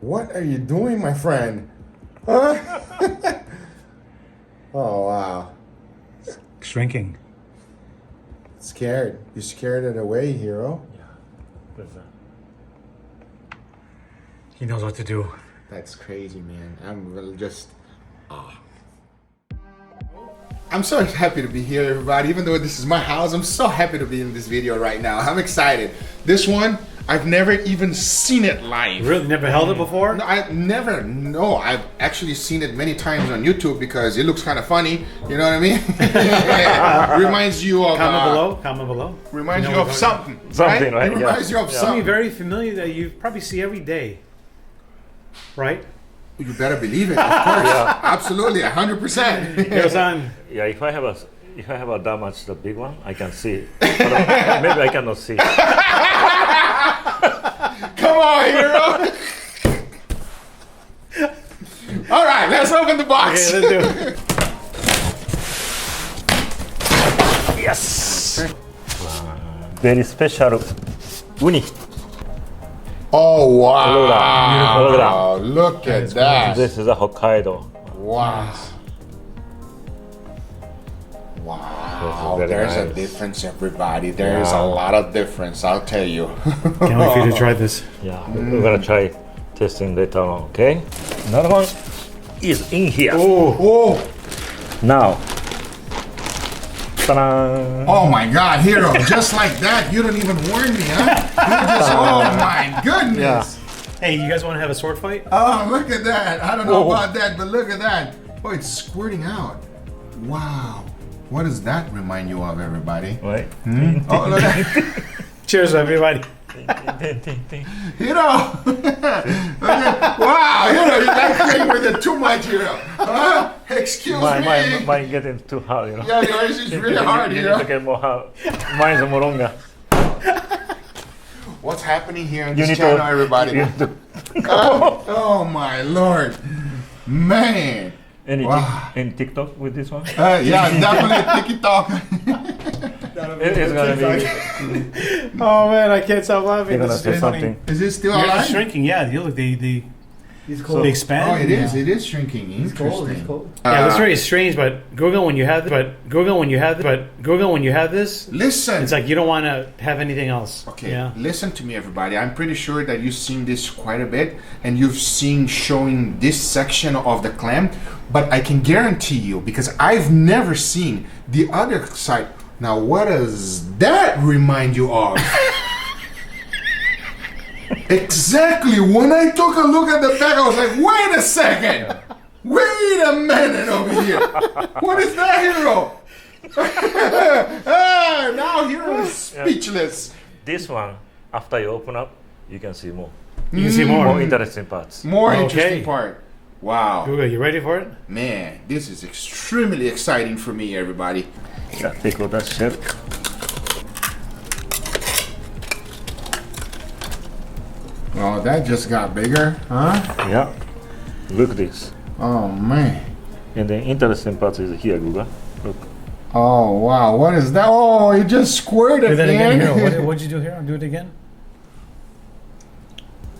What are you doing, my friend? Huh? Oh, wow. Shrinking. Scared. You scared it away, Hiro? Yeah. He knows what to do. That's crazy, man. I'm really just... I'm so happy to be here, everybody. Even though this is my house, I'm so happy to be in this video right now. I'm excited. This one, I've never even seen it live. Really? Never held it before? No, I've actually seen it many times on YouTube because it looks kind of funny. You know what I mean? Reminds you of... Comment below. Reminds You you know of what something. Something, right? It reminds you of Something something. very familiar that you probably see every day. Right? You better believe it, of course. Yeah. Absolutely, 100%. It goes on. Yeah, if I have a that much the big one, I can see it. But maybe I cannot see it. Come on, Hiro. All right, let's open the box. Okay, let's do it. Yes. Very special uni. Oh, wow. Look Look at that. This is a Hokkaido. Wow. Wow. This is very There's a nice. difference, everybody. There is a Yeah. lot of difference, I'll tell you. Can't wait for you to try this. Yeah, we're gonna try testing later on. Okay. Another one is in here. Oh. Now. Ta-da! Oh my God, Hiro, just like that, you don't even warn me, huh? You just, oh my goodness. Hey, you guys want to have a sword fight? Oh, look at that. I don't know about that, but look at that. Oh, it's squirting out. Wow. What does that remind you of, everybody? Right. Oh, look at that. Cheers, everybody. Hiro. Wow, Hiro, you're not playing with it too much, Hiro. Huh? Excuse me. Mine getting too hard, you know. Yeah, yours is really hard, You need Hiro. to get more hard. Mine's more longer. What's happening here on You this need channel, to, everybody? You need to, Oh my Lord. Man. any, Wow. any TikTok with this one? Yeah, definitely TikTok. It's gonna be. Oh man, I can't stop laughing. You're gonna This say is funny. something. Is it still You're alive? shrinking, yeah. You look, they So- expand. Oh, it is. It is shrinking. Interesting. Yeah, that's very strange. But Google when you have this, Listen. it's like you don't want to have anything else. Okay, Yeah. listen to me, everybody. I'm pretty sure that you've seen this quite a bit, and you've seen showing this section of the clam. But I can guarantee you, because I've never seen the other side. Now, what does that remind you of? Exactly. When I took a look at the back, I was like, wait a second. Wait a minute over here. What is that, Hiro? Now Hiro is speechless. This one, after you open up, you can see more. You can see More more. interesting parts. More Okay. interesting part. Wow. Google, you ready for it? Man, this is extremely exciting for me, everybody. Yeah, take all that shell. Oh, that just got bigger, huh? Yeah. Look this. Oh, man. And the interesting part is here, Guga. Look. Oh, wow. What is that? Oh, it just squirted, Do that again, man. Hero. What'd you do here? Do it again.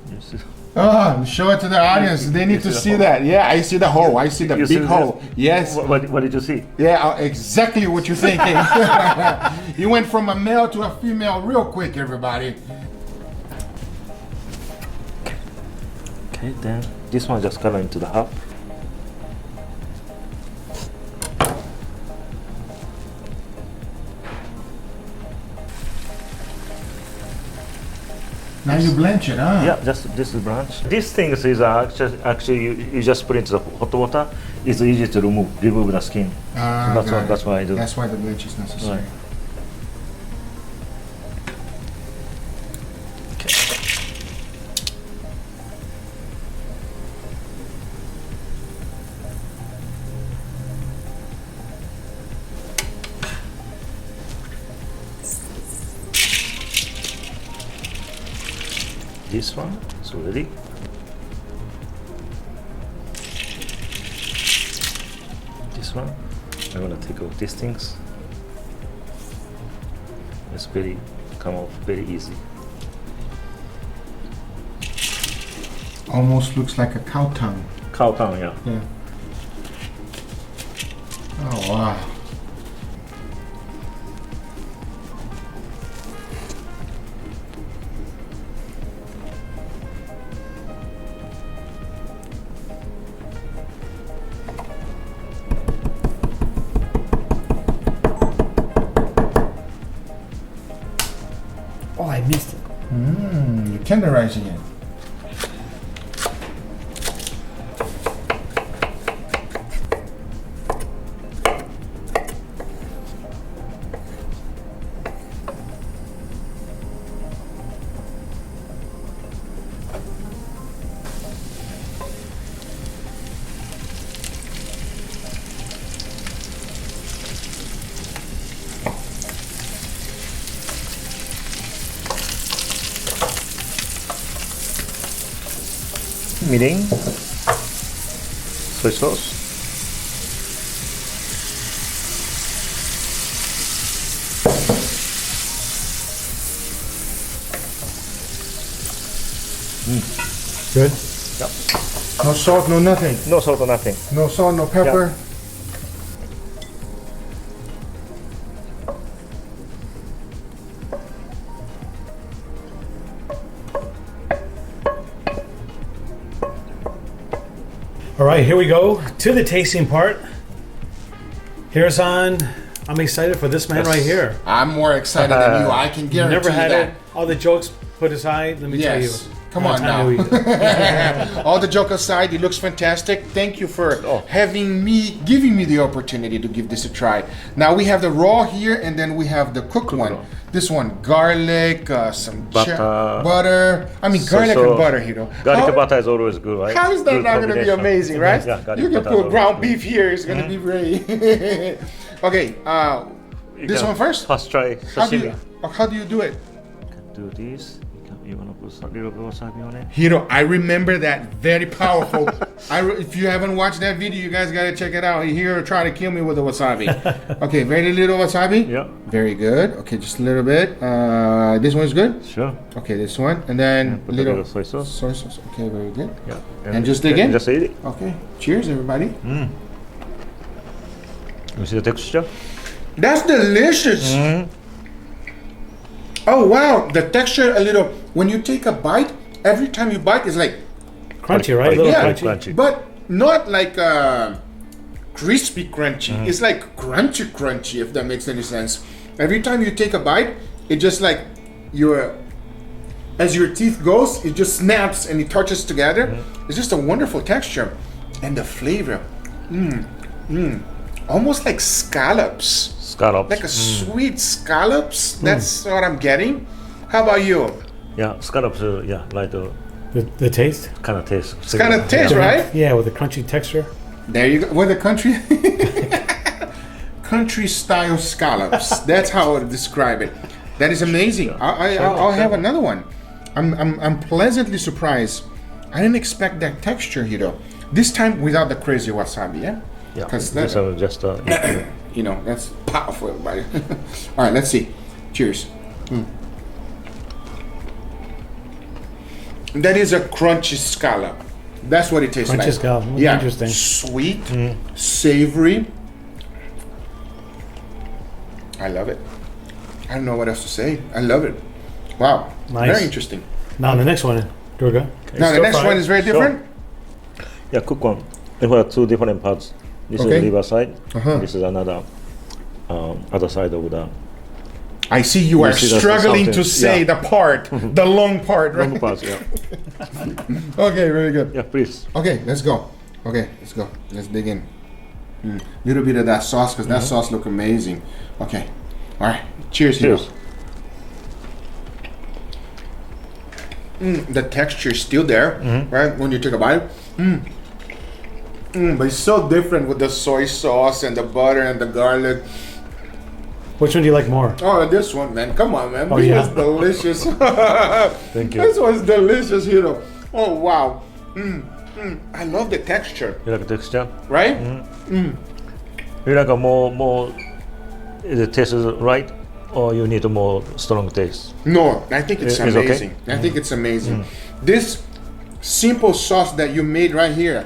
You see? Oh, show it to the audience. They need to see the see hole? that. Yeah, I see the hole. I see the You see big this? hole. Yes. What did you see? Yeah, exactly what you're thinking. You went from a male to a female real quick, everybody. Okay, then this one just cut into the half. Now you blanch it, huh? Yeah, just this is branch. These things is actually you just put into the hot water. It's easy to remove the skin. Ah, So got it. that's why I do. That's why the blanch is necessary. Right. This one is ready. This one, I'm gonna take off these things. It's come off very easy. Almost looks like a cow tongue. Cow tongue, yeah. Yeah. Oh wow. Oh, I missed it. You're tenderizing it. Mirin, soy sauce, Good. No salt, no nothing. no salt or nothing. No salt, no pepper. All right, here we go to the tasting part. I'm excited for this man Yes. right here. I'm more excited than you. I can guarantee Never had that. it. All the jokes put aside. Let me tell you. Yes. Come on now. now. All the joke aside, it looks fantastic. Thank you for giving me the opportunity to give this a try. Now we have the raw here, and then we have the cooked one. raw. This one, garlic, some Butter. butter. I mean, garlic and butter, Hiro. Garlic How- and butter is always good, right? How is that Good not going to be combination. amazing, right? Yeah, garlic You can butter put is ground always beef here. It's going to be great. Okay, good. this You one can first? First try sashimi. How do you do it? Do this. You want to put a little bit of wasabi on it? Hiro, I remember that. Very powerful. If you haven't watched that video, you guys got to check it out. Hiro tried to kill me with the wasabi. Okay, very little wasabi? Yeah. Very good. Okay, just a little bit. This one's good? Sure. Okay, this one. And then Put a little soy sauce. soy sauce. Okay, very good. Yeah. And just dig in? Just eat it. Okay, cheers, everybody. You see the texture? That's delicious. Oh, wow. The texture, a little, when you take a bite, every time you bite, it's like, Crunchy, right? A little Yeah. crunchy. but not like crispy crunchy. It's like crunchy, if that makes any sense. Every time you take a bite, it just like as your teeth goes, it just snaps and it touches together. It's just a wonderful texture, and the flavor, almost like scallops, Scallops. like a sweet scallops. That's what I'm getting. How about you? Yeah, scallops. Yeah, like the The taste? kind of taste. It's kind of taste, right? Yeah, with the crunchy texture. There you go. With the country, country style scallops. That's how I would describe it. That is amazing. I'll have another one. I'm pleasantly surprised. I didn't expect that texture, Hiro. This time without the crazy wasabi, yeah? Yeah, Because this one just you know, that's powerful, everybody. All right, let's see. Cheers. That is a crunchy scallop. That's what it tastes like. Crunchy scallop. Yeah, Interesting. sweet, savory. I love it. I don't know what else to say. I love it. Wow, Nice. very interesting. Now the next one, Durga. Now the Stir next fry. one is very different. yeah, cook one. It has two different parts. This Okay. is liver side. Uh-huh. This is another other side of the I see you are see that's struggling to something- say yeah. the part, the long part, right? long parts. Yeah, Okay, very good. yeah, please. Okay, let's go. Okay, let's go. Let's dig in. Little bit of that sauce, because that sauce look amazing. Okay, all right. Cheers, Hiro. Cheers. The texture is still there, right? When you take a bite. But it's so different with the soy sauce and the butter and the garlic. Which one do you like more? Oh, this one, man. Come on, man. Oh, This yeah. is delicious. Thank you. This one's delicious, Hiro. Oh, wow. I love the texture, You like the texture? right? You like a more. The taste is right, or you need a more strong taste. No, I think it's It's okay? amazing. I think it's amazing. This simple sauce that you made right here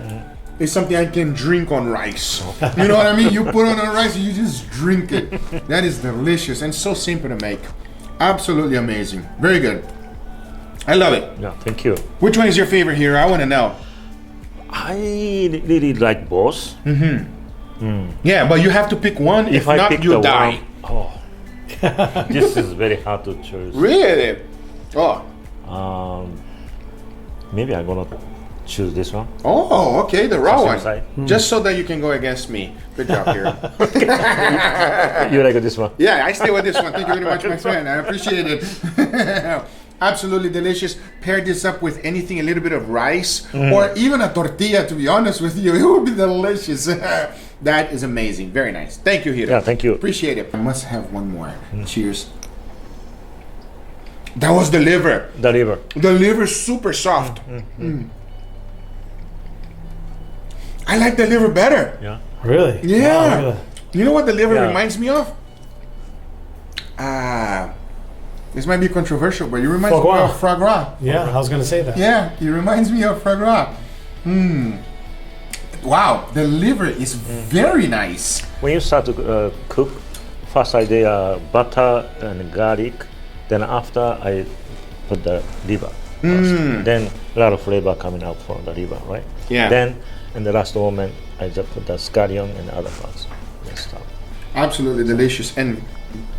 is something I can drink on rice. You know what I mean? You put it on rice and you just drink it. That is delicious and so simple to make. Absolutely amazing. Very good. I love it. Yeah, thank you. Which one is your favorite here? I want to know. I really like both. Yeah, but you have to pick one. If I not, pick you the die. one, this is very hard to choose. Really? Oh. Maybe I'm gonna choose this one. Oh, okay, the raw one. Side. Just so that you can go against me. Good job here. You like this one? Yeah, I stay with this one. Thank you very much, my friend. I appreciate it. Absolutely delicious. Pair this up with anything, a little bit of rice, or even a tortilla, to be honest with you. It would be delicious. That is amazing. Very nice. Thank you, Hiro. Yeah, thank you. Appreciate it. I must have one more. Cheers. That was the liver. The liver. The liver super soft. I like the liver better. Yeah. Really? Yeah. Wow, really? You know what the liver Yeah. reminds me of? This might be controversial, but it reminds me of foie gras. Yeah, I was gonna say that. Yeah, it reminds me of foie gras. Wow, the liver is very nice. When you start to cook, first I did butter and garlic. Then after I put the liver. First. Then a lot of flavor coming out from the liver, right? Yeah. Then in the last moment, I just put the scallion and other parts. And stuff. Absolutely delicious and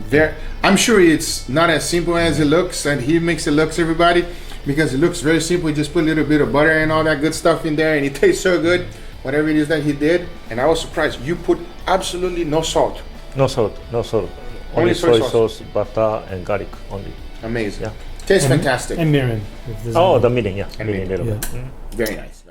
very. I'm sure it's not as simple as it looks, and he makes it look, everybody, because it looks very simple. He just put a little bit of butter and all that good stuff in there, and it tastes so good. Whatever it is that he did, and I was surprised. You put absolutely no salt. No salt, no salt. Only Only soy soy sauce, butter, and garlic only. Amazing. Yeah. Tastes fantastic. And Mirin. Oh, the Mirin, yeah. And Mirin Mirin. little bit. Very nice.